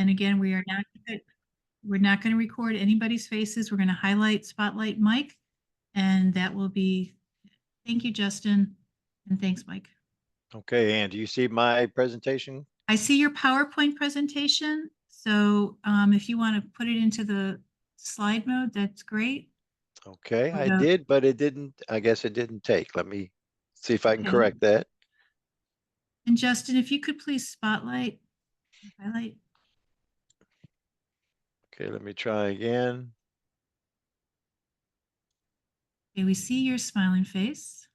And again, we're not going to record anybody's faces. We're going to highlight Spotlight Mike, and that will be, thank you, Justin, and thanks, Mike. Okay, Ann, do you see my presentation? I see your PowerPoint presentation. So if you want to put it into the slide mode, that's great. Okay, I did, but it didn't, I guess it didn't take. Let me see if I can correct that. And Justin, if you could please spotlight, highlight. Okay, let me try again. Okay, we see your smiling face,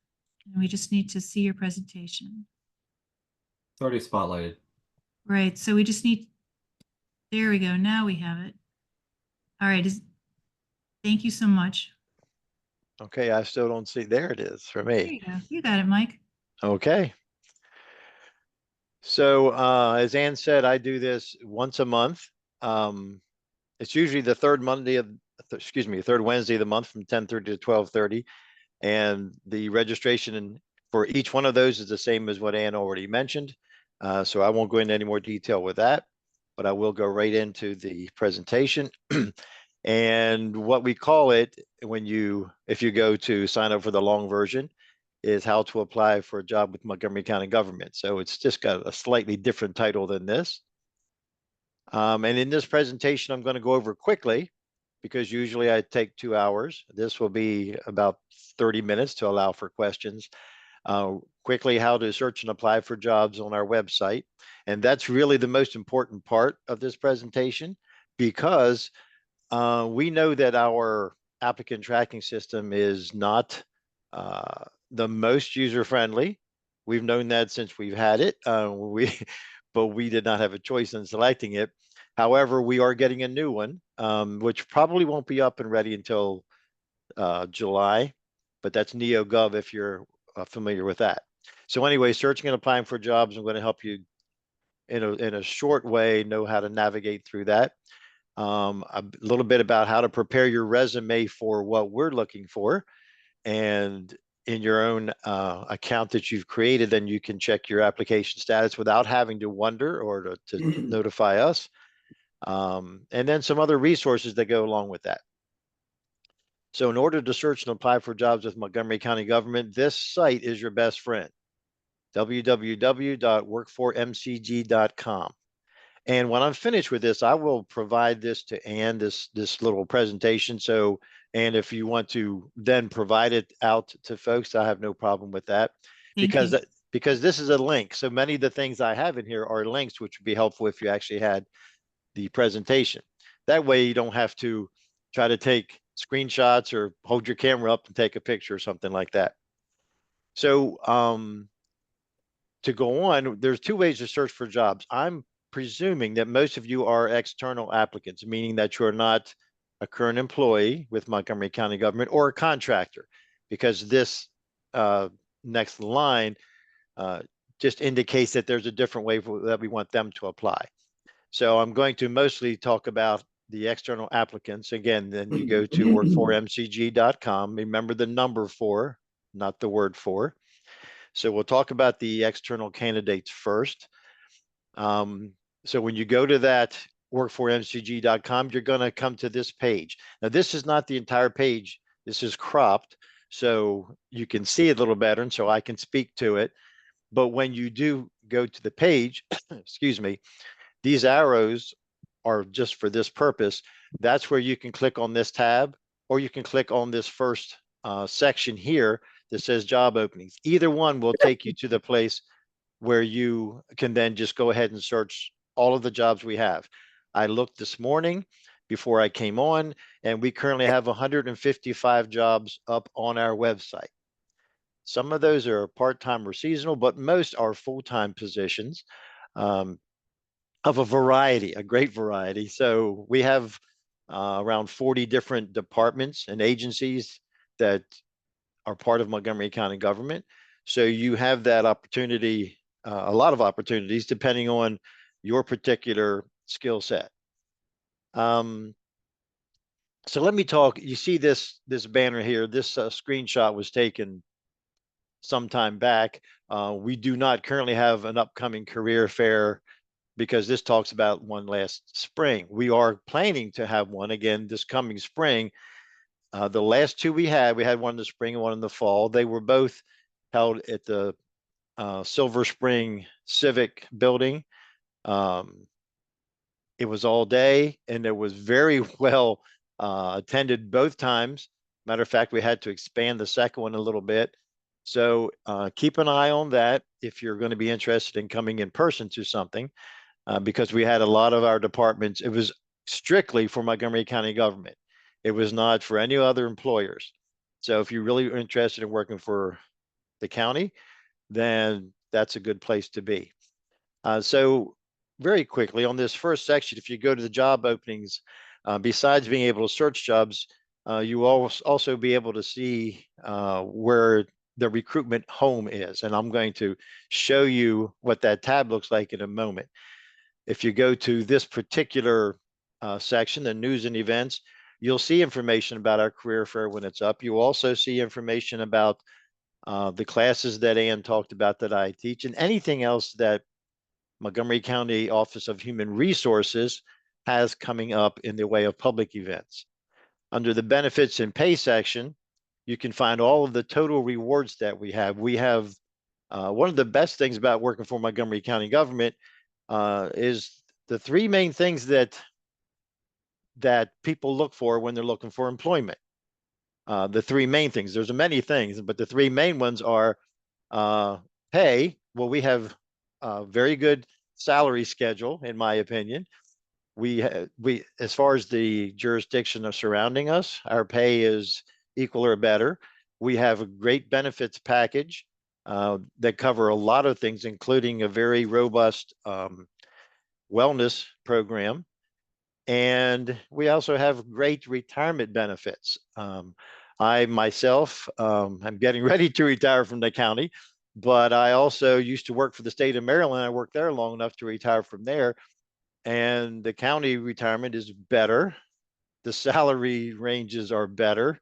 and we just need to see your presentation. It's already spotlighted. Right, so we just need, there we go, now we have it. All right, thank you so much. Okay, I still don't see, there it is for me. There you go, you got it, Mike. Okay. So as Ann said, I do this once a month. It's usually the third Monday of, third Wednesday of the month from 10:30 to 12:30. And the registration for each one of those is the same as what Ann already mentioned. So I won't go into any more detail with that, but I will go right into the presentation. And what we call it if you go to sign up for the long version, is how to apply for a job with Montgomery County government. So it's just got a slightly different title than this. And in this presentation, I'm going to go over quickly because usually I take 2 hours. This will be about 30 minutes to allow for questions. Quickly, how to search and apply for jobs on our website. And that's really the most important part of this presentation because we know that our applicant tracking system is not the most user-friendly. We've known that since we've had it. But we did not have a choice in selecting it. However, we are getting a new one, which probably won't be up and ready until July, but that's NeoGov if you're familiar with that. So anyway, searching and applying for jobs, I'm going to help you in a short way know how to navigate through that. A little bit about how to prepare your resume for what we're looking for. And in your own account that you've created, then you can check your application status without having to wonder or to notify us. And then some other resources that go along with that. So in order to search and apply for jobs with Montgomery County government, this site is your best friend, www.workformcg.com. And when I'm finished with this, I will provide this to Ann, this little presentation. So, and if you want to then provide it out to folks, I have no problem with that. Because this is a link. So many of the things I have in here are links, which would be helpful if you actually had the presentation. That way you don't have to try to take screenshots or hold your camera up and take a picture or something like that. So to go on, there's 2 ways to search for jobs. I'm presuming that most of you are external applicants, meaning that you're not a current employee with Montgomery County government or a contractor, because this next line just indicates that there's a different way that we want them to apply. So I'm going to mostly talk about the external applicants. Again, then you go to workformcg.com. Remember the number 4, not the word for. So we'll talk about the external candidates first. So when you go to that workformcg.com, you're going to come to this page. Now, this is not the entire page. This is cropped, so you can see it a little better, and so I can speak to it. But when you do go to the page, excuse me, these arrows are just for this purpose. That's where you can click on this tab, or you can click on this first section here that says job openings. Either one will take you to the place where you can then just go ahead and search all of the jobs we have. I looked this morning before I came on, and we currently have 155 jobs up on our website. Some of those are part-time or seasonal, but most are full-time positions of a variety, a great variety. So we have around 40 different departments and agencies that are part of Montgomery County government. So you have that opportunity, a lot of opportunities, depending on your particular skill set. So let me talk. You see this banner here. This screenshot was taken some time back. We do not currently have an upcoming career fair because this talks about one last spring. We are planning to have one again this coming spring. The last two we had one in the spring and one in the fall. They were both held at the Silver Spring Civic Building. It was all day, and it was very well attended both times. Matter of fact, we had to expand the second one a little bit. So keep an eye on that if you're going to be interested in coming in person to something, because we had a lot of our departments. It was strictly for Montgomery County government. It was not for any other employers. So if you're really interested in working for the county, then that's a good place to be. So very quickly on this first section, if you go to the job openings, besides being able to search jobs, you will also be able to see where the recruitment home is. And I'm going to show you what that tab looks like in a moment. If you go to this particular section, the news and events, you'll see information about our career fair when it's up. You also see information about the classes that Ann talked about that I teach, and anything else that Montgomery County Office of Human Resources has coming up in the way of public events. Under the benefits and pay section, you can find all of the total rewards that we have. We have one of the best things about working for Montgomery County government is the three main things that people look for when they're looking for employment. The three main things. There's many things, but the three main ones are pay. Well, we have a very good salary schedule, in my opinion. We as far as the jurisdiction of surrounding us, our pay is equal or better. We have a great benefits package that cover a lot of things, including a very robust wellness program. And we also have great retirement benefits. I myself, I'm getting ready to retire from the county, but I also used to work for the state of Maryland. I worked there long enough to retire from there. And the county retirement is better. The salary ranges are better.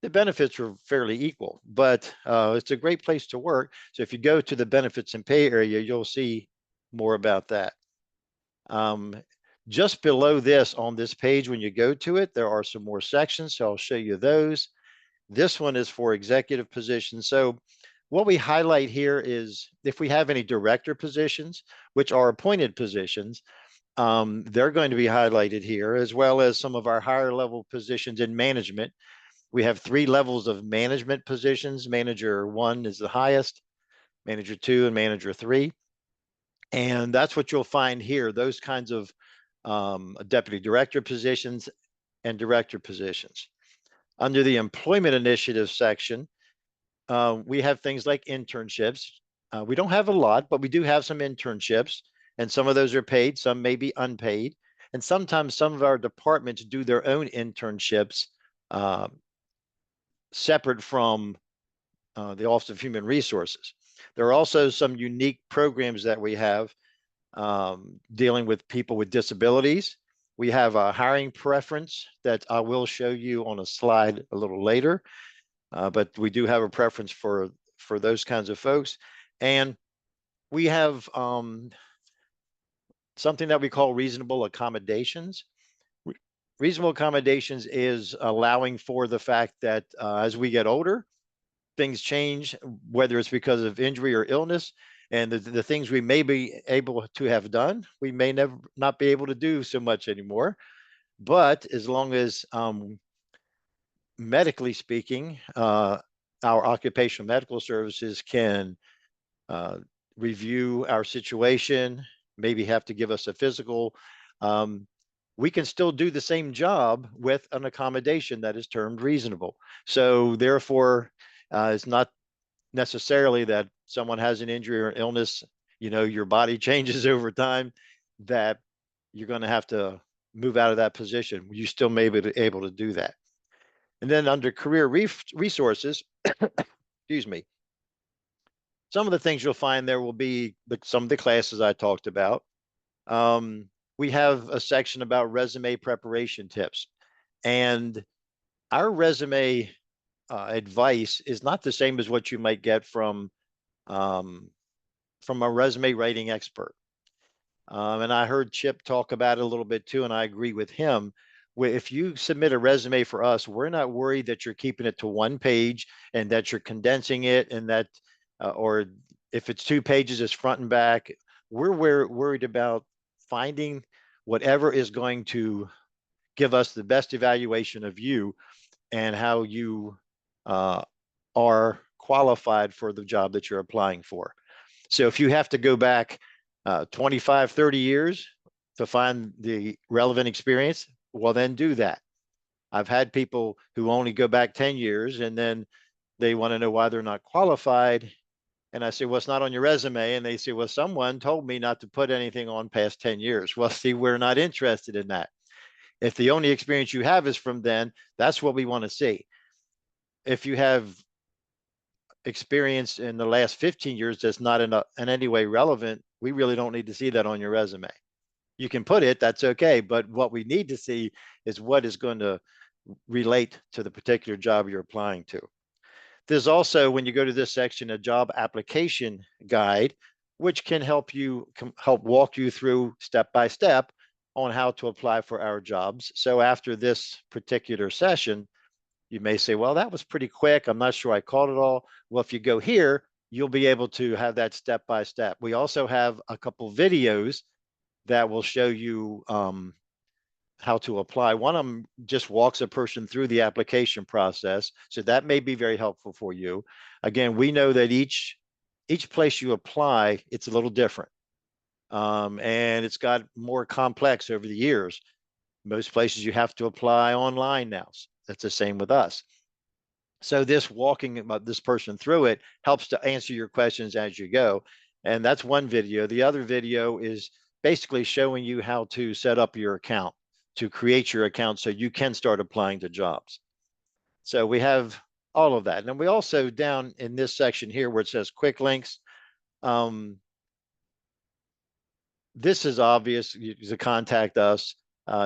The benefits are fairly equal, but it's a great place to work. So if you go to the benefits and pay area, you'll see more about that. Just below this on this page, when you go to it, there are some more sections. So I'll show you those. This one is for executive positions. So what we highlight here is if we have any director positions, which are appointed positions, they're going to be highlighted here, as well as some of our higher level positions in management. We have 3 levels of management positions. Manager 1 is the highest, manager 2 and manager 3. And that's what you'll find here, those kinds of deputy director positions and director positions. Under the employment initiative section, we have things like internships. We don't have a lot, but we do have some internships, and some of those are paid, some may be unpaid. And sometimes some of our departments do their own internships separate from the Office of Human Resources. There are also some unique programs that we have dealing with people with disabilities. We have a hiring preference that I will show you on a slide a little later, but we do have a preference for those kinds of folks. And we have something that we call reasonable accommodations. Reasonable accommodations is allowing for the fact that as we get older, things change, whether it's because of injury or illness, and the things we may be able to have done, we may never not be able to do so much anymore. But as long as medically speaking, our occupational medical services can review our situation, maybe have to give us a physical, we can still do the same job with an accommodation that is termed reasonable. So therefore, it's not necessarily that someone has an injury or illness, your body changes over time, that you're going to have to move out of that position. You still may be able to do that. And then under career resources, excuse me, some of the things you'll find there will be some of the classes I talked about. We have a section about resume preparation tips, and our resume advice is not the same as what you might get from a resume writing expert. And I heard Chip talk about it a little bit too, and I agree with him. If you submit a resume for us, we're not worried that you're keeping it to one page and that you're condensing it and that, or if it's 2 pages, it's front and back. We're worried about finding whatever is going to give us the best evaluation of you and how you are qualified for the job that you're applying for. So if you have to go back 25, 30 years to find the relevant experience, well, then do that. I've had people who only go back 10 years and then they want to know why they're not qualified. And I say, well, it's not on your resume. And they say, well, someone told me not to put anything on past 10 years. Well, see, we're not interested in that. If the only experience you have is from then, that's what we want to see. If you have experience in the last 15 years that's not in any way relevant, we really don't need to see that on your resume. You can put it, that's okay. But what we need to see is what is going to relate to the particular job you're applying to. There's also, when you go to this section, a job application guide, which can help walk you through step by step on how to apply for our jobs. So after this particular session, you may say, well, that was pretty quick. I'm not sure I caught it all. Well, if you go here, you'll be able to have that step by step. We also have a couple videos that will show you how to apply. One of them just walks a person through the application process. So that may be very helpful for you. Again, we know that each place you apply, it's a little different. And it's got more complex over the years. Most places you have to apply online now. That's the same with us. So this walking this person through it helps to answer your questions as you go. And that's one video. The other video is basically showing you how to set up your account, to create your account so you can start applying to jobs. So we have all of that. And then we also, down in this section here where it says quick links, this is obvious. You can contact us.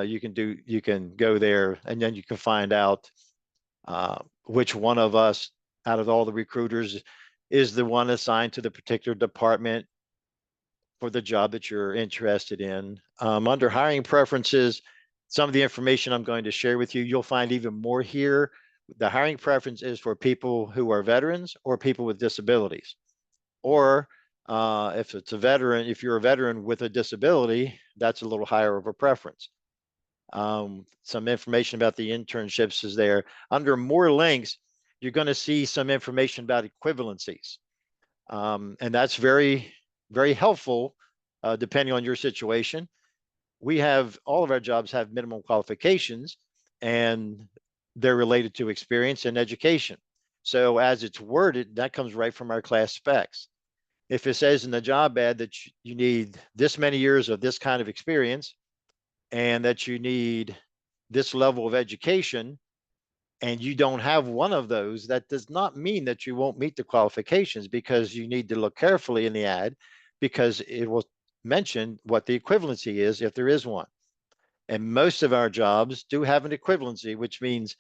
You can go there and then you can find out which one of us out of all the recruiters is the one assigned to the particular department for the job that you're interested in. Under hiring preferences, some of the information I'm going to share with you, you'll find even more here. The hiring preference is for people who are veterans or people with disabilities. Or if it's a veteran, if you're a veteran with a disability, that's a little higher of a preference. Some information about the internships is there. Under more links, you're going to see some information about equivalencies. And that's very, very helpful depending on your situation. All of our jobs have minimum qualifications and they're related to experience and education. So as it's worded, that comes right from our class specs. If it says in the job ad that you need this many years of this kind of experience and that you need this level of education and you don't have one of those, that does not mean that you won't meet the qualifications, because you need to look carefully in the ad because it will mention what the equivalency is if there is one. And most of our jobs do have an equivalency, which means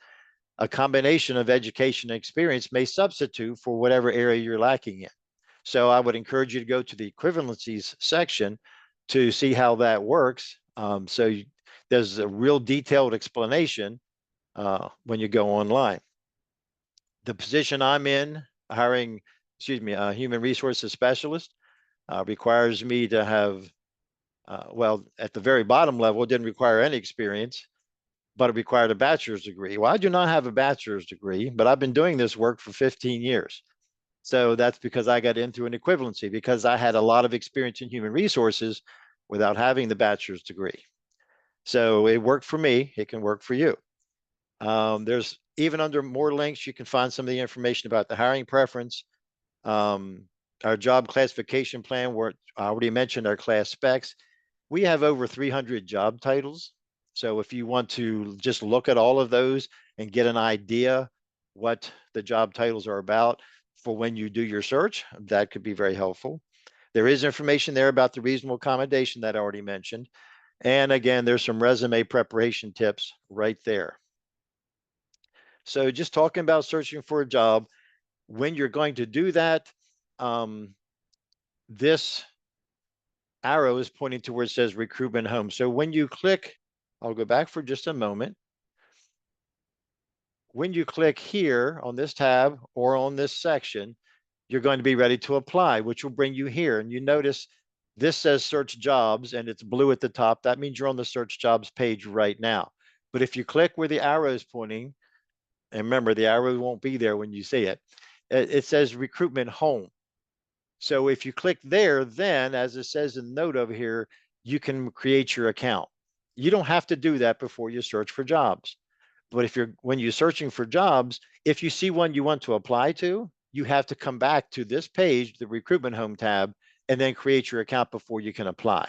a combination of education and experience may substitute for whatever area you're lacking in. So I would encourage you to go to the equivalencies section to see how that works. There's a real detailed explanation when you go online. The position I'm in, a human resources specialist, requires me to have, at the very bottom level, it didn't require any experience, but it required a bachelor's degree. Well, I do not have a bachelor's degree, but I've been doing this work for 15 years. So that's because I got into an equivalency, because I had a lot of experience in human resources without having the bachelor's degree. So it worked for me. It can work for you. There's even under more links, you can find some of the information about the hiring preference, our job classification plan, where I already mentioned our class specs. We have over 300 job titles. So if you want to just look at all of those and get an idea what the job titles are about for when you do your search, that could be very helpful. There is information there about the reasonable accommodation that I already mentioned. And again, there's some resume preparation tips right there. So just talking about searching for a job, when you're going to do that, this arrow is pointing to where it says recruitment home. So when you click, I'll go back for just a moment. When you click here on this tab or on this section, you're going to be ready to apply, which will bring you here. And you notice this says search jobs and it's blue at the top. That means you're on the search jobs page right now. But if you click where the arrow is pointing, and remember the arrow won't be there when you see it, it says recruitment home. So if you click there, then as it says in the note over here, you can create your account. You don't have to do that before you search for jobs. But when you're searching for jobs, if you see one you want to apply to, you have to come back to this page, the recruitment home tab, and then create your account before you can apply.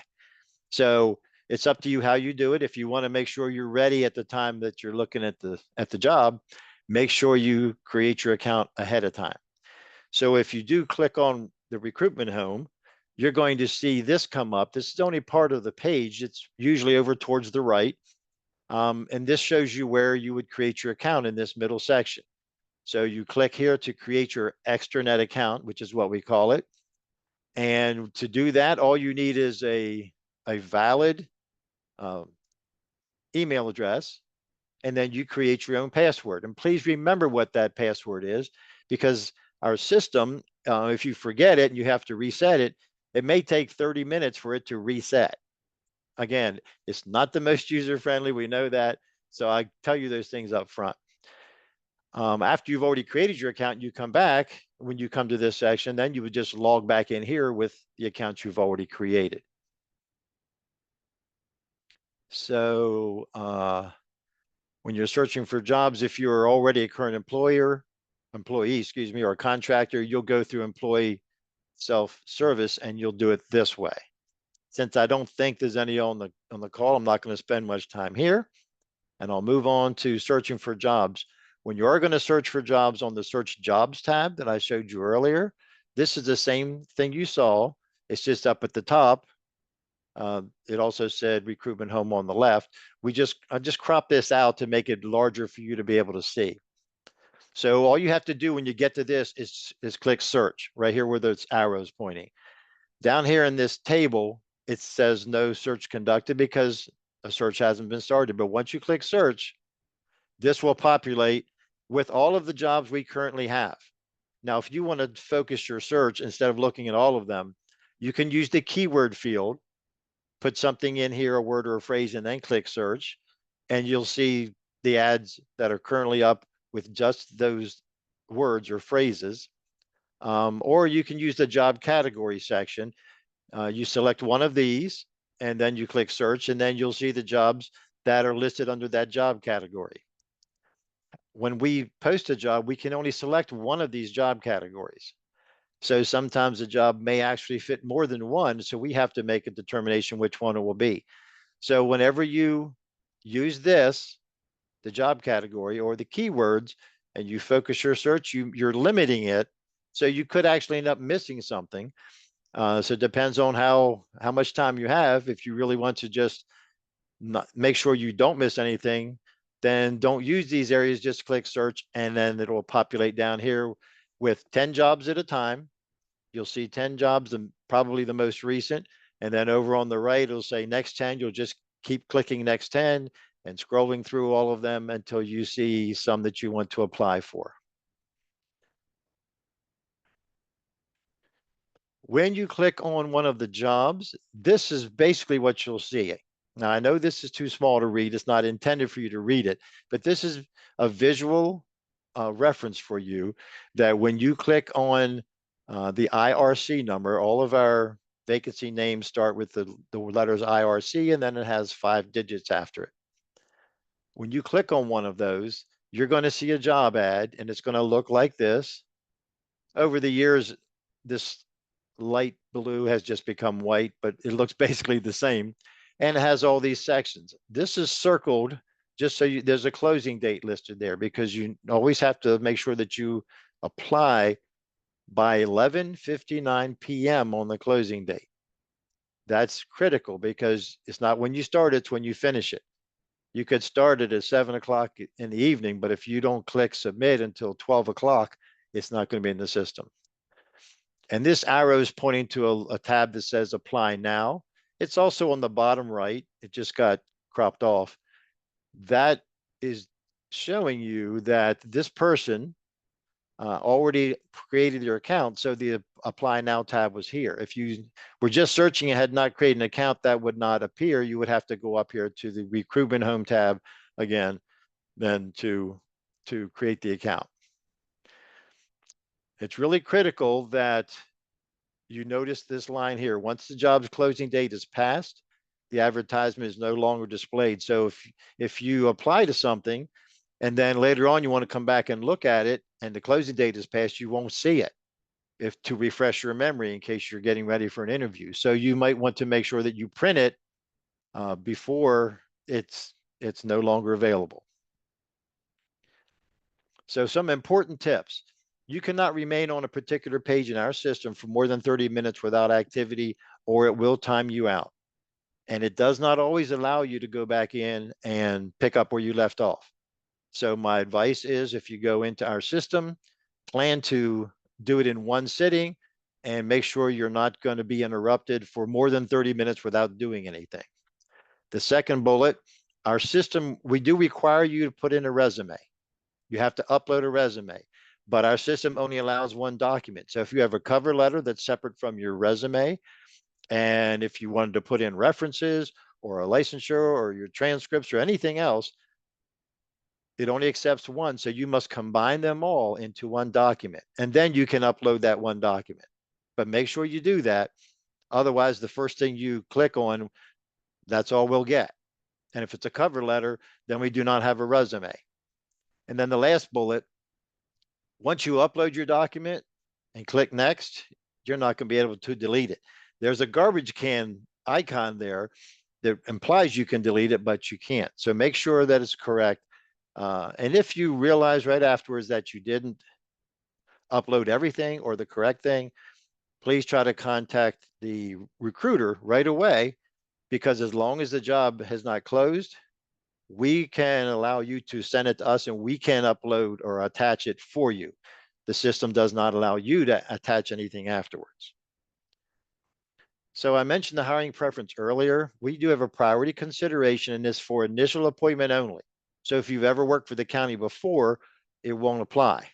So it's up to you how you do it. If you want to make sure you're ready at the time that you're looking at the job, make sure you create your account ahead of time. So if you do click on the recruitment home, you're going to see this come up. This is only part of the page. It's usually over towards the right. And this shows you where you would create your account in this middle section. So you click here to create your extranet account, which is what we call it. And to do that, all you need is a valid email address, and then you create your own password. And please remember what that password is, because our system, if you forget it and you have to reset it, it may take 30 minutes for it to reset. Again, it's not the most user-friendly, we know that. So I tell you those things up front. After you've already created your account, you come back, when you come to this section, then you would just log back in here with the account you've already created. So when you're searching for jobs, if you're already a current employee, excuse me, or a contractor, you'll go through employee self-service and you'll do it this way. Since I don't think there's any on the call, I'm not going to spend much time here, and I'll move on to searching for jobs. When you are going to search for jobs on the search jobs tab that I showed you earlier, this is the same thing you saw. It's just up at the top. It also said recruitment home on the left. I just cropped this out to make it larger for you to be able to see. So all you have to do when you get to this is click search right here where those arrows pointing. Down here in this table, it says no search conducted because a search hasn't been started. But once you click search, this will populate with all of the jobs we currently have. Now, if you want to focus your search instead of looking at all of them, you can use the keyword field, put something in here, a word or a phrase, and then click search, and you'll see the ads that are currently up with just those words or phrases. Or you can use the job category section. You select one of these, and then you click search, and then you'll see the jobs that are listed under that job category. When we post a job, we can only select one of these job categories. So sometimes a job may actually fit more than one, so we have to make a determination which one it will be. So whenever you use this, the job category or the keywords, and you focus your search, you're limiting it. So you could actually end up missing something. So it depends on how much time you have. If you really want to just make sure you don't miss anything, then don't use these areas, just click search, and then it will populate down here with 10 jobs at a time. You'll see 10 jobs, probably the most recent. And then over on the right, it'll say next 10. You'll just keep clicking next 10 and scrolling through all of them until you see some that you want to apply for. When you click on one of the jobs, this is basically what you'll see. Now, I know this is too small to read. It's not intended for you to read it, but this is a visual reference for you that when you click on the IRC number, all of our vacancy names start with the letters IRC, and then it has 5 digits after it. When you click on one of those, you're going to see a job ad, and it's going to look like this. Over the years, this light blue has just become white, but it looks basically the same, and it has all these sections. This is circled just so there's a closing date listed there, because you always have to make sure that you apply by 11:59 p.m. on the closing date. That's critical because it's not when you start, it's when you finish it. You could start it at 7 o'clock in the evening, but if you don't click submit until 12 o'clock, it's not going to be in the system. And this arrow is pointing to a tab that says apply now. It's also on the bottom right. It just got cropped off. That is showing you that this person already created your account. So the apply now tab was here. If you were just searching and had not created an account, that would not appear. You would have to go up here to the recruitment home tab again, then to create the account. It's really critical that you notice this line here. Once the job's closing date is passed, the advertisement is no longer displayed. So if you apply to something and then later on you want to come back and look at it and the closing date is passed, you won't see it if to refresh your memory in case you're getting ready for an interview. So you might want to make sure that you print it before it's no longer available. So some important tips. You cannot remain on a particular page in our system for more than 30 minutes without activity, or it will time you out. And it does not always allow you to go back in and pick up where you left off. So my advice is if you go into our system, plan to do it in one sitting and make sure you're not going to be interrupted for more than 30 minutes without doing anything. The second bullet, our system, we do require you to put in a resume. You have to upload a resume, but our system only allows one document. So if you have a cover letter that's separate from your resume, and if you wanted to put in references or a licensure or your transcripts or anything else, it only accepts one. So you must combine them all into one document, and then you can upload that one document. But make sure you do that. Otherwise, the first thing you click on, that's all we'll get. And if it's a cover letter, then we do not have a resume. And then the last bullet, once you upload your document and click next, you're not going to be able to delete it. There's a garbage can icon there that implies you can delete it, but you can't. So make sure that it's correct. And if you realize right afterwards that you didn't upload everything or the correct thing, please try to contact the recruiter right away, because as long as the job has not closed, we can allow you to send it to us and we can upload or attach it for you. The system does not allow you to attach anything afterwards. So I mentioned the hiring preference earlier. We do have a priority consideration in this for initial appointment only. So if you've ever worked for the county before, it won't apply.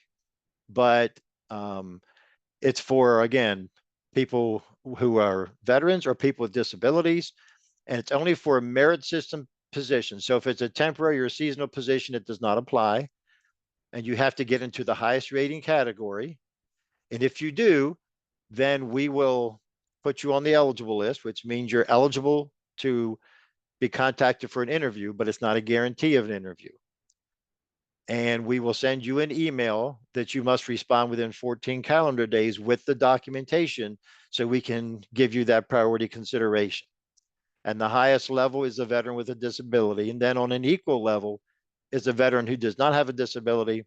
But it's for, again, people who are veterans or people with disabilities, and it's only for a merit system position. So if it's a temporary or seasonal position, it does not apply. And you have to get into the highest rating category. And if you do, then we will put you on the eligible list, which means you're eligible to be contacted for an interview, but it's not a guarantee of an interview. And we will send you an email that you must respond within 14 calendar days with the documentation so we can give you that priority consideration. And the highest level is a veteran with a disability. And then on an equal level is a veteran who does not have a disability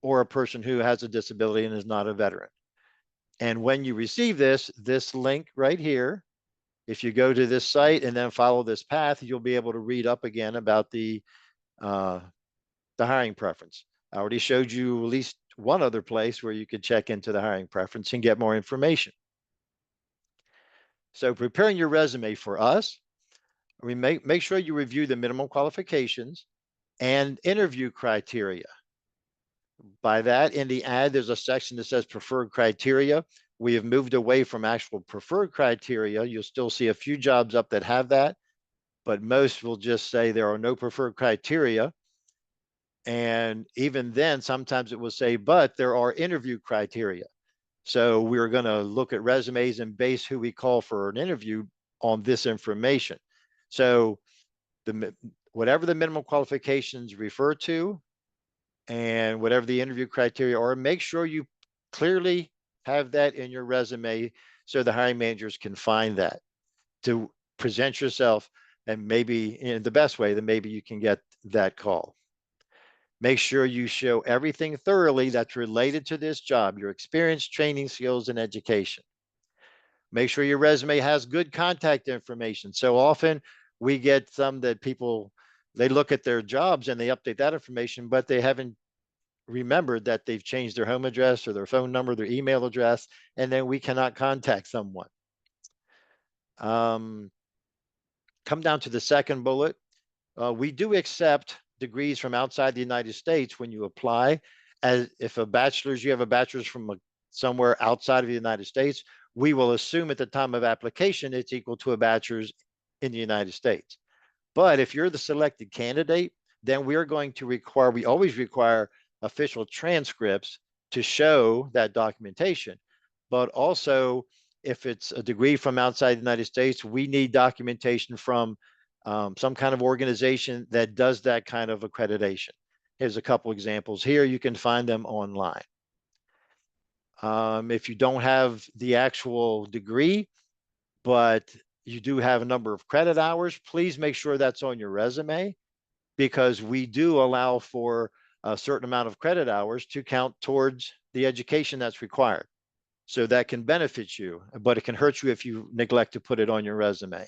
or a person who has a disability and is not a veteran. And when you receive this link right here, if you go to this site and then follow this path, you'll be able to read up again about the hiring preference. I already showed you at least one other place where you could check into the hiring preference and get more information. So preparing your resume for us, we make sure you review the minimum qualifications and interview criteria. By that, in the ad, there's a section that says preferred criteria. We have moved away from actual preferred criteria. You'll still see a few jobs up that have that, but most will just say there are no preferred criteria. And even then, sometimes it will say, but there are interview criteria. So we're going to look at resumes and base who we call for an interview on this information. So whatever the minimum qualifications refer to and whatever the interview criteria are, make sure you clearly have that in your resume so the hiring managers can find that to present yourself, and maybe in the best way that maybe you can get that call. Make sure you show everything thoroughly that's related to this job, your experience, training, skills, and education. Make sure your resume has good contact information. So often we get some that people, they look at their jobs and they update that information, but they haven't remembered that they've changed their home address or their phone number, their email address, and then we cannot contact someone. come down to the second bullet. We do accept degrees from outside the United States when you apply. As if you have a bachelor's from somewhere outside of the United States, we will assume at the time of application it's equal to a bachelor's in the United States. But if you're the selected candidate, then we always require official transcripts to show that documentation. But also, if it's a degree from outside the United States, we need documentation from some kind of organization that does that kind of accreditation. Here's a couple examples here. You can find them online. If you don't have the actual degree, but you do have a number of credit hours, please make sure that's on your resume, because we do allow for a certain amount of credit hours to count towards the education that's required. So that can benefit you, but it can hurt you if you neglect to put it on your resume.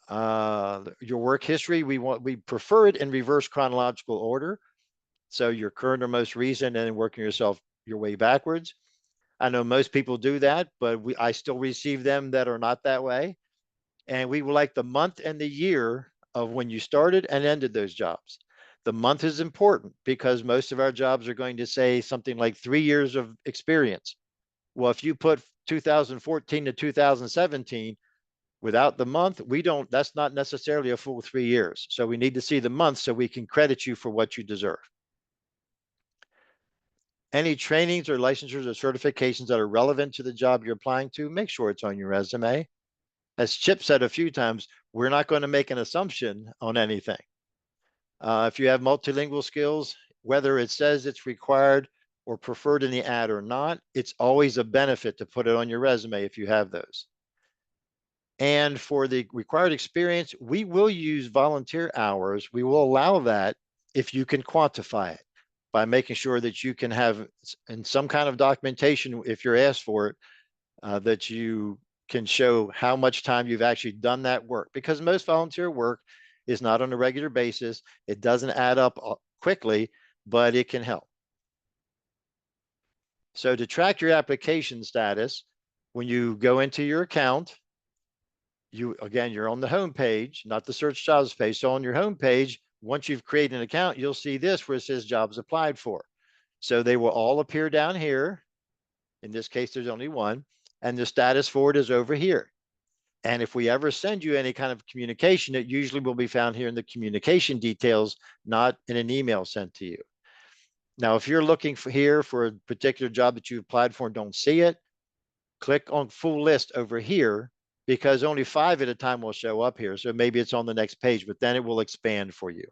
Your work history, we prefer it in reverse chronological order. So your current or most recent, and then working your way backwards. I know most people do that, but I still receive them that are not that way. And we would like the month and the year of when you started and ended those jobs. The month is important because most of our jobs are going to say something like 3 years of experience. Well, if you put 2014 to 2017 without the month, that's not necessarily a full 3 years. So we need to see the month so we can credit you for what you deserve. Any trainings or licensures or certifications that are relevant to the job you're applying to, make sure it's on your resume. As Chip said a few times, we're not going to make an assumption on anything. If you have multilingual skills, whether it says it's required or preferred in the ad or not, it's always a benefit to put it on your resume if you have those. And for the required experience, we will use volunteer hours. We will allow that if you can quantify it by making sure that you can have in some kind of documentation, if you're asked for it, that you can show how much time you've actually done that work, because most volunteer work is not on a regular basis. It doesn't add up quickly, but it can help. So to track your application status, when you go into your account, you're on the home page, not the search jobs page. So on your home page, once you've created an account, you'll see this where it says jobs applied for. So they will all appear down here. In this case, there's only one, and the status for it is over here. And if we ever send you any kind of communication, it usually will be found here in the communication details, not in an email sent to you. Now, if you're looking for a particular job that you applied for and don't see it, click on full list over here, because only 5 at a time will show up here. So maybe it's on the next page, but then it will expand for you.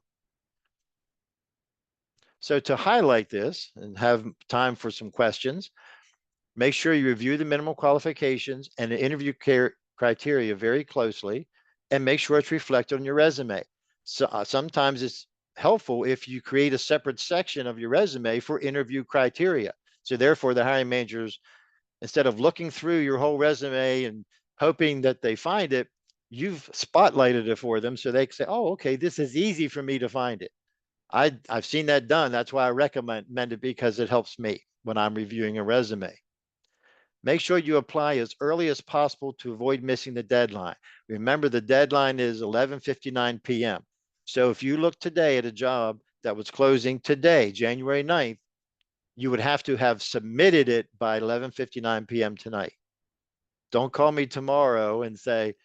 So to highlight this and have time for some questions, make sure you review the minimum qualifications and the interview criteria very closely, and make sure it's reflected on your resume. So sometimes it's helpful if you create a separate section of your resume for interview criteria. So therefore, the hiring managers, instead of looking through your whole resume and hoping that they find it, you've spotlighted it for them so they can say, oh, okay, this is easy for me to find it. I've seen that done. That's why I recommend it, because it helps me when I'm reviewing a resume. Make sure you apply as early as possible to avoid missing the deadline. Remember, the deadline is 11:59 p.m. So if you look today at a job that was closing today, January 9th, you would have to have submitted it by 11:59 p.m. tonight. Don't call me tomorrow and say,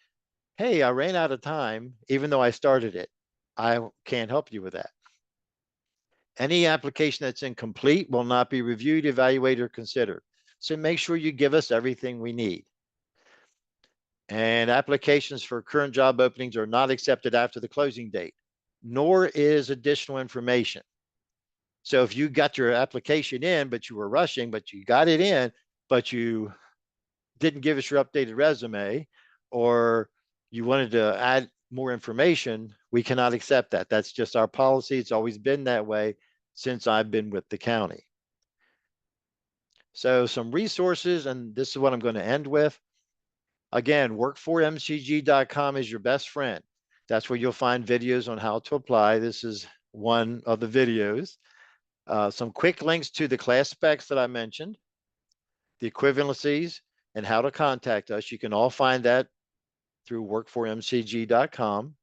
hey, I ran out of time, even though I started it. I can't help you with that. Any application that's incomplete will not be reviewed, evaluated, or considered. So make sure you give us everything we need. And applications for current job openings are not accepted after the closing date, nor is additional information. So if you got your application in, but you were rushing, but you got it in, but you didn't give us your updated resume, or you wanted to add more information, we cannot accept that. That's just our policy. It's always been that way since I've been with the county. So some resources, and this is what I'm going to end with. Again, work4mcg.com is your best friend. That's where you'll find videos on how to apply. This is one of the videos. Some quick links to the class specs that I mentioned, the equivalencies, and how to contact us. You can all find that through work4mcg.com.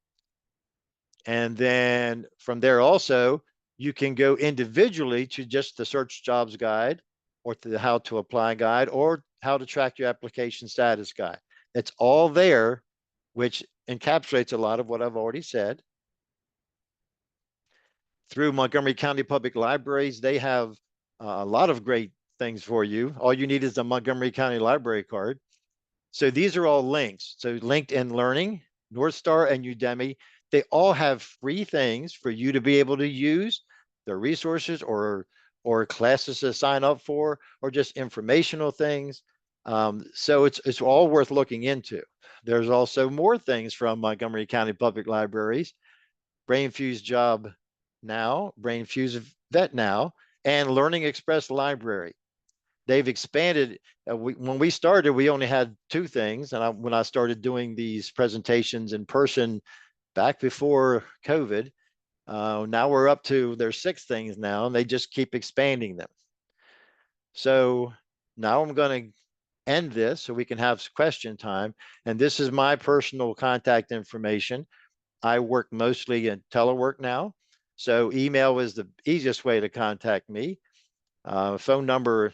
And then from there also, you can go individually to just the search jobs guide or to the how to apply guide or how to track your application status guide. It's all there, which encapsulates a lot of what I've already said. Through Montgomery County Public Libraries, they have a lot of great things for you. All you need is the Montgomery County Library card. So these are all links. So LinkedIn Learning, North Star, and Udemy, they all have free things for you to be able to use. They're resources or classes to sign up for, or just informational things. So it's all worth looking into. There's also more things from Montgomery County Public Libraries, BrainFuse Job Now, BrainFuse Vet Now, and Learning Express Library. They've expanded. When we started, we only had two things. And when I started doing these presentations in person back before COVID, now we're up to, there's 6 things now, and they just keep expanding them. So now I'm going to end this so we can have question time. And this is my personal contact information. I work mostly in telework now. So email is the easiest way to contact me. Phone number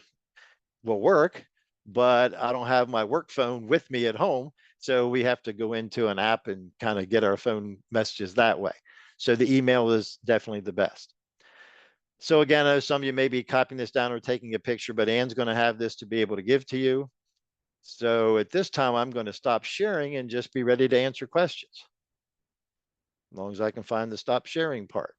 will work, but I don't have my work phone with me at home. So we have to go into an app and kind of get our phone messages that way. So the email is definitely the best. So again, I know some of you may be copying this down or taking a picture, but Ann's going to have this to be able to give to you. So at this time, I'm going to stop sharing and just be ready to answer questions. As long as I can find the stop sharing part.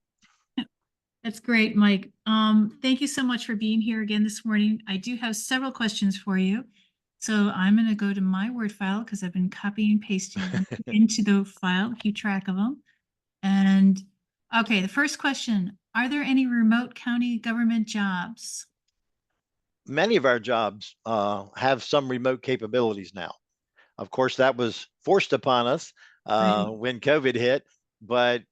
That's great, Mike. Thank you so much for being here again this morning. I do have several questions for you. So I'm going to go to my Word file because I've been copying and pasting them into the file, keep track of them. And okay, the first question, are there any remote county government jobs? Many of our jobs have some remote capabilities now. Of course, that was forced upon us when COVID hit, but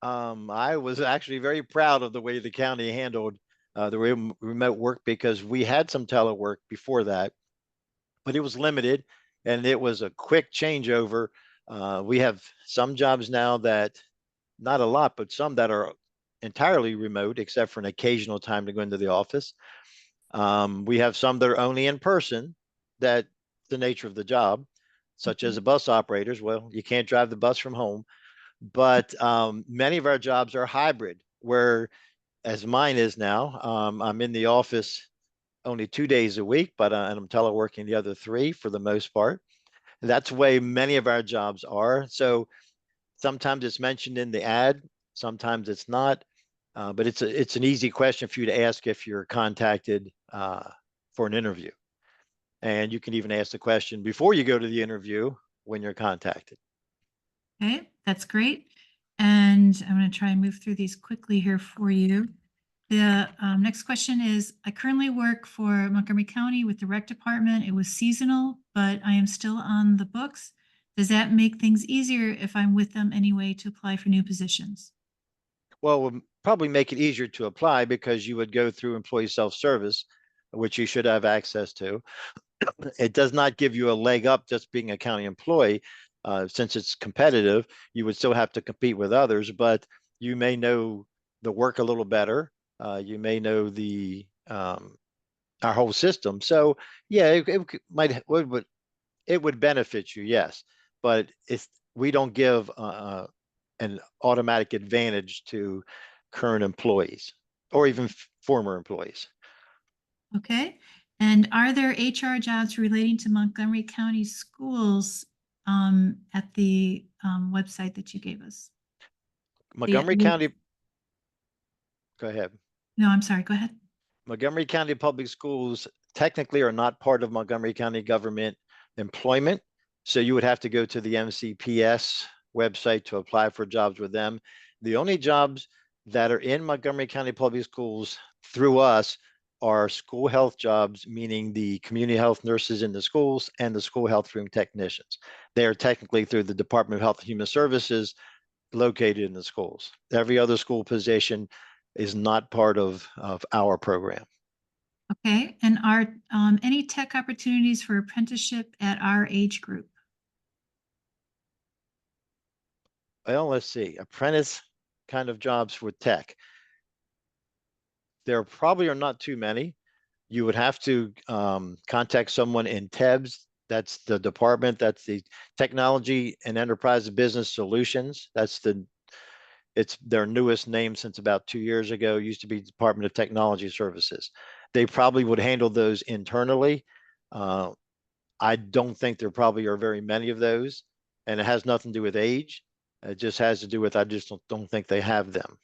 I was actually very proud of the way the county handled the remote work, because we had some telework before that, but it was limited and it was a quick changeover. We have some jobs now that, not a lot, but some that are entirely remote, except for an occasional time to go into the office. We have some that are only in person, that's the nature of the job, such as the bus operators. Well, you can't drive the bus from home. But many of our jobs are hybrid, where, as mine is now, I'm in the office only 2 days a week, but and I'm teleworking the other 3 for the most part. That's the way many of our jobs are. So sometimes it's mentioned in the ad, sometimes it's not. But it's an easy question for you to ask if you're contacted for an interview. And you can even ask the question before you go to the interview when you're contacted. Okay, that's great. And I'm going to try and move through these quickly here for you. The next question is, I currently work for Montgomery County with the rec department. It was seasonal, but I am still on the books. Does that make things easier if I'm with them anyway to apply for new positions? Well, it would probably make it easier to apply, because you would go through employee self-service, which you should have access to. It does not give you a leg up just being a county employee. Since it's competitive, you would still have to compete with others, but you may know the work a little better. You may know the our whole system. So yeah, it would benefit you, yes, but we don't give an automatic advantage to current employees or even former employees. Okay. And are there HR jobs relating to Montgomery County schools at the website that you gave us? Montgomery County, go ahead. No, I'm sorry. Go ahead. Montgomery County Public Schools technically are not part of Montgomery County government employment. So you would have to go to the MCPS website to apply for jobs with them. The only jobs that are in Montgomery County Public Schools through us are school health jobs, meaning the community health nurses in the schools and the school health room technicians. They are technically through the Department of Health and Human Services, located in the schools. Every other school position is not part of our program. Okay. And are any tech opportunities for apprenticeship at our age group? Well, let's see, apprentice kind of jobs with tech. There probably are not too many. You would have to contact someone in TEBS. That's the department. That's the Technology and Enterprise Business Solutions. It's their newest name since about 2 years ago. It used to be Department of Technology Services. They probably would handle those internally. Uh, I don't think there probably are very many of those, and it has nothing to do with age. It just has to do with I just don't think they have them.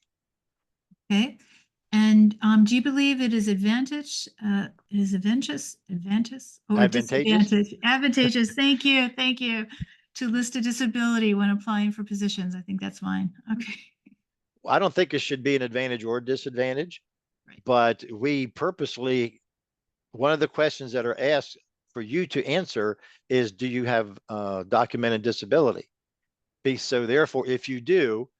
Okay. And do you believe it is advantageous or Advantageous? advantageous? Thank you, to list a disability when applying for positions. I think that's fine. Okay. I don't think it should be an advantage or disadvantage, Right. but we purposely, one of the questions that are asked for you to answer is, do you have documented disability? So therefore, if you do,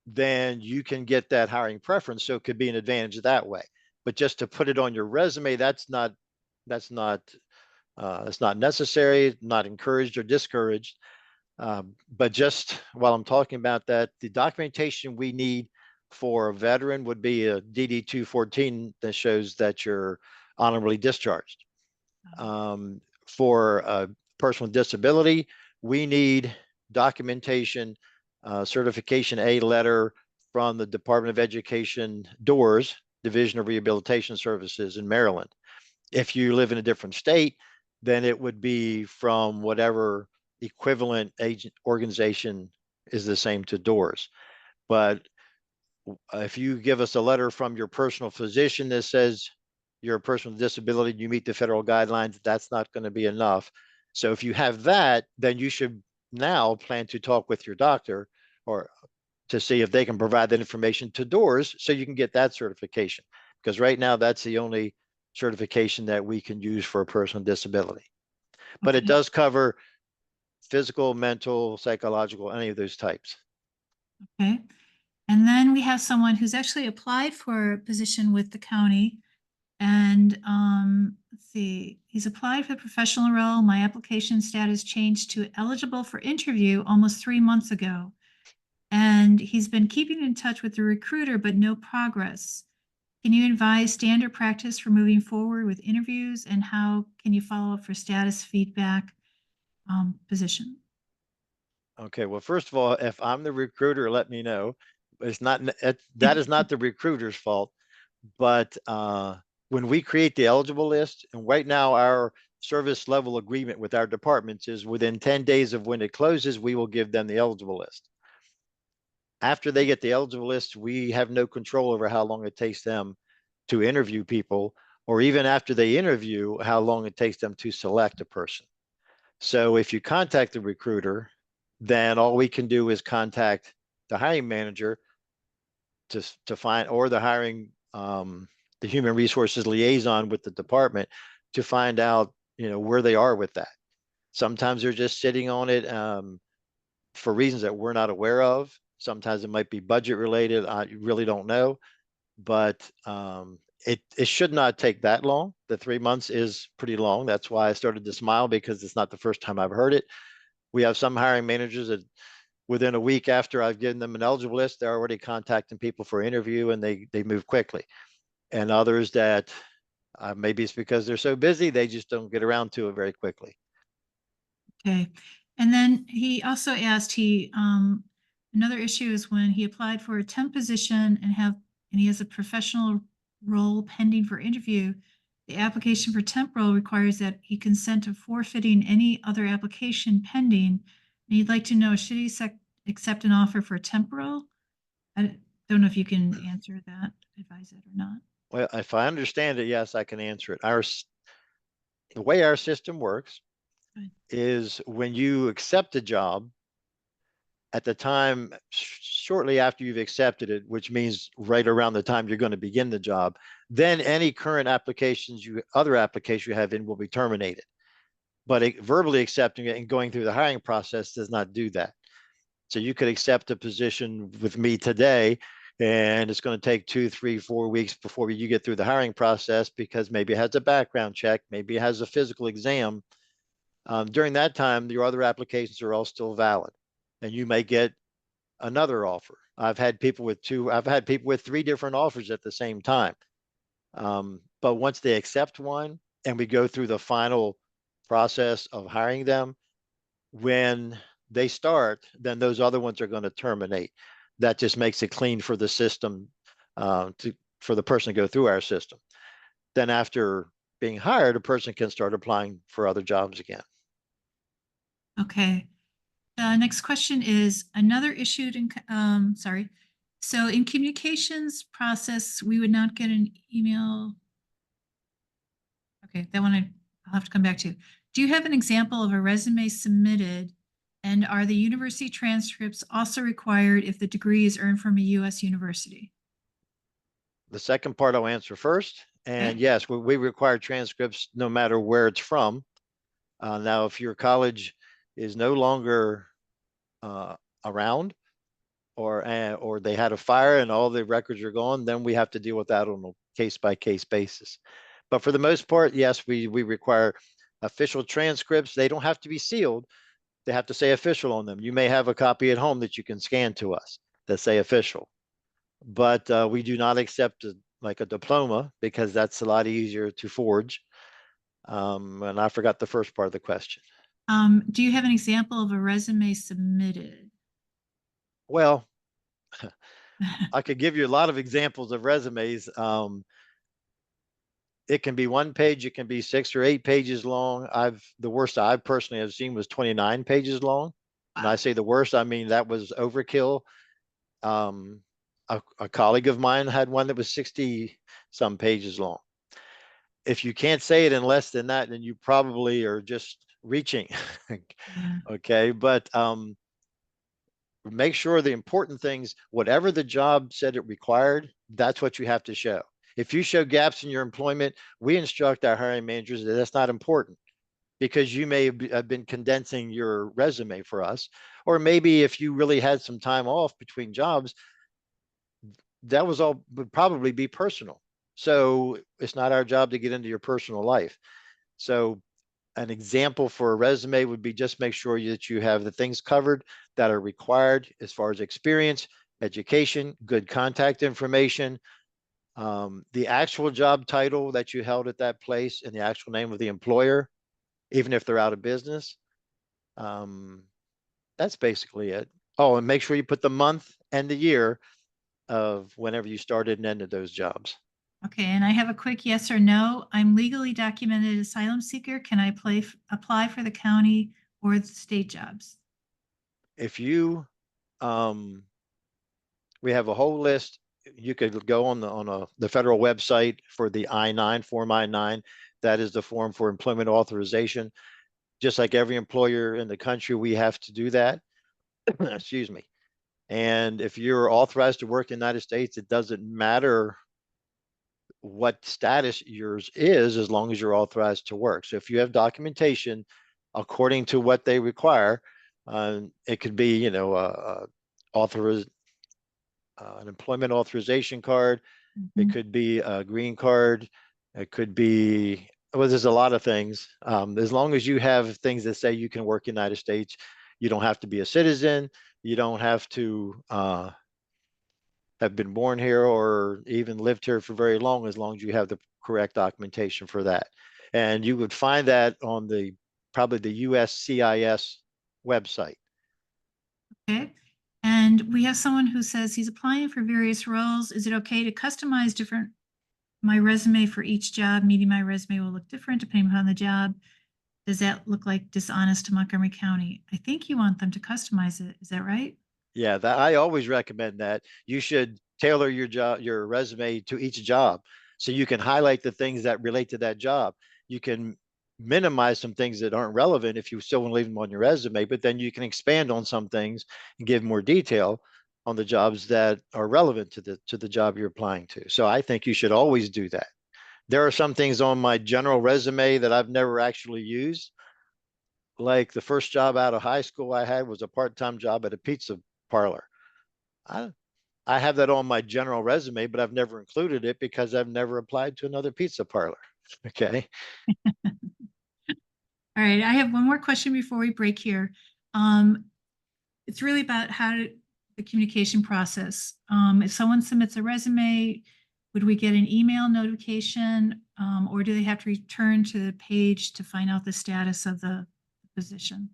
then you can get that hiring preference. So it could be an advantage that way. But just to put it on your resume, that's not necessary, not encouraged or discouraged. But just while I'm talking about that, the documentation we need for a veteran would be a DD 214 that shows that you're honorably discharged. For a person with disability, we need documentation, certification A letter from the Department of Education, DOORS, Division of Rehabilitation Services in Maryland. If you live in a different state, then it would be from whatever equivalent agent organization is the same to DOORS. But if you give us a letter from your personal physician that says you're a person with disability, you meet the federal guidelines, that's not going to be enough. So if you have that, then you should now plan to talk with your doctor or to see if they can provide that information to DOORS so you can get that certification. Because right now, that's the only certification that we can use for a person with disability. But it Okay. does cover physical, mental, psychological, any of those types. Okay. And then we have someone who's actually applied for a position with the county. And let's see, he's applied for the professional role. My application status changed to eligible for interview almost 3 months ago. And he's been keeping in touch with the recruiter, but no progress. Can you advise standard practice for moving forward with interviews, and how can you follow up for status feedback position? Okay, well, first of all, if I'm the recruiter, let me know. It's not that is not the recruiter's fault. But when we create the eligible list, and right now our service level agreement with our departments is within 10 days of when it closes, we will give them the eligible list. After they get the eligible list, we have no control over how long it takes them to interview people, or even after they interview, how long it takes them to select a person. So if you contact the recruiter, then all we can do is contact the hiring manager to find, or the hiring, the human resources liaison with the department to find out, where they are with that. Sometimes they're just sitting on it for reasons that we're not aware of. Sometimes it might be budget related. I really don't know, but it should not take that long. The 3 months is pretty long. That's why I started to smile, because it's not the first time I've heard it. We have some hiring managers that within a week after I've given them an eligible list, they're already contacting people for interview, and they move quickly. And others that maybe it's because they're so busy, they just don't get around to it very quickly. Okay. And then he also asked, another issue is when he applied for a temp position and he has a professional role pending for interview. The application for temp role requires that he consent to forfeiting any other application pending. And he'd like to know, should he accept an offer for temp role? I don't know if you can answer that, advise it or not. Well, if I understand it, yes, I can answer it. The way our system works Good. is when you accept a job, at the time, shortly after you've accepted it, which means right around the time you're going to begin the job, then any current other applications you have in will be terminated. But verbally accepting it and going through the hiring process does not do that. So you could accept a position with me today, and it's going to take 2, 3, 4 weeks before you get through the hiring process, because maybe it has a background check, maybe it has a physical exam. During that time, your other applications are all still valid, and you may get another offer. I've had people with three different offers at the same time. But once they accept one and we go through the final process of hiring them, when they start, then those other ones are going to terminate. That just makes it clean for the system, for the person to go through our system. Then after being hired, a person can start applying for other jobs again. Okay. The next question is another issued in, sorry. So in communications process, we would not get an email. Okay, that one I'll have to come back to. Do you have an example of a resume submitted, and are the university transcripts also required if the degree is earned from a U.S. university? The second part I'll answer first. And Okay. yes, we require transcripts no matter where it's from. Now, if your college is no longer around, or they had a fire and all the records are gone, then we have to deal with that on a case-by-case basis. But for the most part, yes, we require official transcripts. They don't have to be sealed. They have to say official on them. You may have a copy at home that you can scan to us that say official, but we do not accept like a diploma because that's a lot easier to forge. And I forgot the first part of the question. Do you have an example of a resume submitted? Well, I could give you a lot of examples of resumes. It can be one page, it can be 6 or 8 pages long. The worst I personally have seen was 29 pages long. And I say the worst, I mean that was overkill. A colleague of mine had one that was 60 some pages long. If you can't say it in less than that, then you probably are just reaching. Yeah. Okay, but make sure the important things, whatever the job said it required, that's what you have to show. If you show gaps in your employment, we instruct our hiring managers that that's not important because you may have been condensing your resume for us. Or maybe if you really had some time off between jobs, that would probably be personal. So it's not our job to get into your personal life. So an example for a resume would be just make sure that you have the things covered that are required as far as experience, education, good contact information, the actual job title that you held at that place, and the actual name of the employer, even if they're out of business. That's basically it. Oh, and make sure you put the month and the year of whenever you started and ended those jobs. Okay, and I have a quick yes or no. I'm legally documented asylum seeker. Can I apply for the county or the state jobs? If you, we have a whole list. You could go on the federal website for the I-9, Form I-9. That is the form for employment authorization. Just like every employer in the country, we have to do that. Excuse me. And if you're authorized to work in the United States, it doesn't matter what status yours is as long as you're authorized to work. So if you have documentation according to what they require, it could be, an employment authorization card. It could be a green card. It could be, well, there's a lot of things. As long as you have things that say you can work in the United States, you don't have to be a citizen. You don't have to have been born here or even lived here for very long, as long as you have the correct documentation for that. And you would find that on probably the USCIS website. Okay. And we have someone who says he's applying for various roles. Is it okay to customize my resume for each job? Meaning my resume will look different depending upon the job. Does that look like dishonest to Montgomery County? I think you want them to customize it. Is that right? Yeah, that I always recommend that. You should tailor your resume to each job, so you can highlight the things that relate to that job. You can minimize some things that aren't relevant if you still want to leave them on your resume, but then you can expand on some things and give more detail on the jobs that are relevant to the job you're applying to. So I think you should always do that. There are some things on my general resume that I've never actually used. Like the first job out of high school I had was a part-time job at a pizza parlor. I I have that on my general resume, but I've never included it because I've never applied to another pizza parlor. Okay. All right. I have one more question before we break here. Um, it's really about the communication process. If someone submits a resume, would we get an email notification, or do they have to return to the page to find out the status of the position?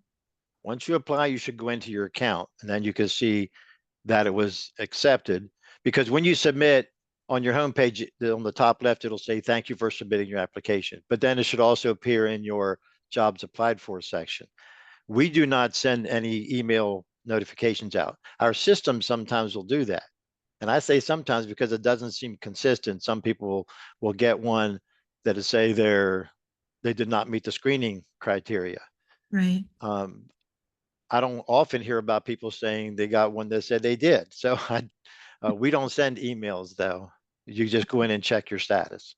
Once you apply, you should go into your account and then you can see that it was accepted. Because when you submit on your homepage, on the top left, it'll say, thank you for submitting your application. But then it should also appear in your jobs applied for section. We do not send any email notifications out. Our system sometimes will do that. And I say sometimes because it doesn't seem consistent. Some people will get one that is say they did not meet the screening criteria. Right. I don't often hear about people saying they got one that said they did. So we don't send emails though. You just go in and check your status.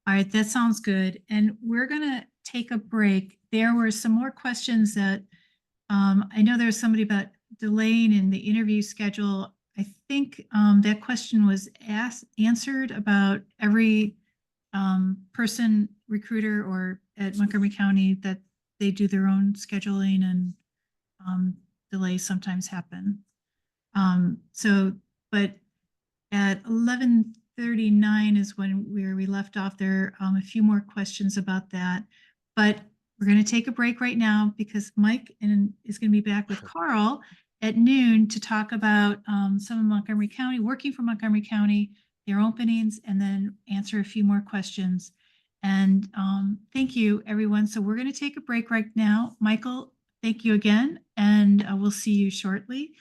All right, that sounds good. And we're going to take a break. There were some more questions that I know there was somebody about delaying in the interview schedule. I think that question was answered about every person, recruiter, or at Montgomery County that they do their own scheduling, and delays sometimes happen. But at 11:39 is where we left off. There a few more questions about that, but we're going to take a break right now because Mike is going to be back with Carl at noon to talk about some of Montgomery County, working for Montgomery County, their openings, and then answer a few more questions. And thank you, everyone. So we're going to take a break right now. Michael, thank you again, and we'll see you shortly.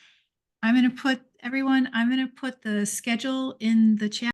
I'm going to put the schedule in the chat.